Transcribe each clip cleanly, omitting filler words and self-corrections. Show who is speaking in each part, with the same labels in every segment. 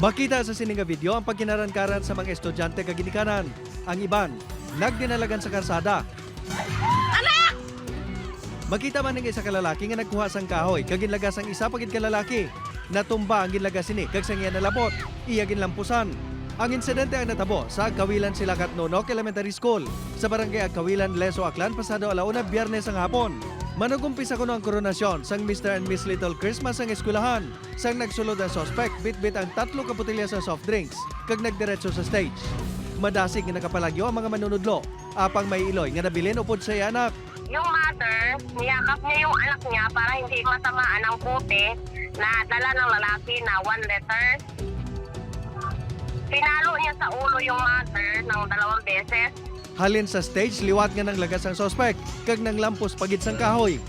Speaker 1: Makita sa sininga video ang pagkinaran-karan sa mga estudyante kag ginikanan. Ang iban, nagdinalagan sa karsada. Makita man ng isa ka lalaki nga nagkuha sang kahoy kag ginlagas ang isa pagid ka lalaki. Natumba ang ginlagas sini kag sang iya nalabot. Iya ginlampusan. Ang insidente ang natabo sa Agkawilan Silakat Nonok Elementary School sa barangay Agkawilan, Leso, Aklan pasado alauna Biyernes ang hapon. Manugumpisa kuno ang koronasyon sang Mr. and Miss Little Christmas ang eskwelahan. Sang nagsulod ang suspect, bitbit ang 3 ka botelya sa soft drinks kag nagdiretso sa stage. Madasig nga nakapalagyo ang mga manunudlo. Apang may iloy nga nabilin upod sa iya anak.
Speaker 2: Yung mother, niyakap niya yung anak niya para hindi matamaan ng puti na dala ng lalaki na 1 letter. Pinalo niya sa ulo yung mother ng 2 beses.
Speaker 1: Halin sa stage, liwat nga nang lagas ang suspect kag nang lampos pagid sang kahoy.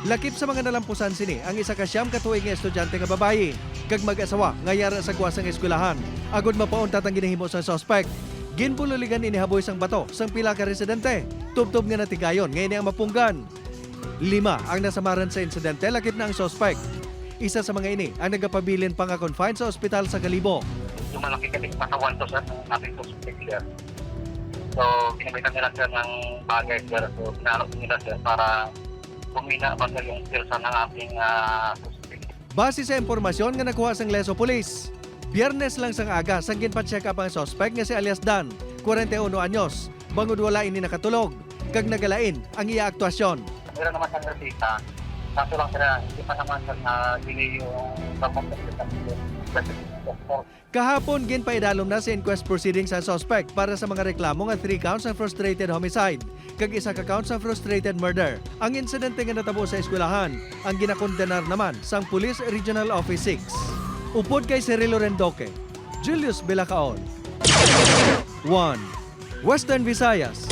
Speaker 1: Lakip sa mga nalampusan sini ang isa ka siyam katuig nga estudyante nga babayi kag mag-asawa nga yara sa kuwasang eskwelahan. Agod mapauntat ang ginahimo sa suspect. Ginpululigan inihaboy sang bato sang pila ka residente. Tubtob nga natigayon ngayon ang mapunggan. 5 ang nasamaran sa insidente, lakip na ang suspect. Isa sa mga ini ang nagapabilin pa nga confined sa ospital sa Kalibo.
Speaker 3: Yung malaki kasi patawan to sa ating suspect sir. So, ginabitan nila sir ng bagay sir. So, pinarap nila sir para bumina ba sir yung pilsa ng ating suspect.
Speaker 1: Base sa impormasyon nga nakuha sang Leso Police, Biyernes lang sang aga sang ginpa-check up ang suspect nga si alias Dan, 41 anyos, bangod wala ini nakatulog, kag nagalain ang iya aktwasyon.
Speaker 3: Meron naman sa resita. Kaso lang sir, hindi pa naman sir na dili yung pagpapagpapag.
Speaker 1: Kahapon ginpaidalom na sa inquest proceedings sa suspect para sa mga reklamo nga 3 counts ng frustrated homicide kag isa ka count sa frustrated murder. Ang insidente nga natabo sa eskwelahan ang ginakondenar naman sang Police Regional Office 6. Upod kay Cirilo Rendoque, Julius Bilacaon. 1. Western Visayas.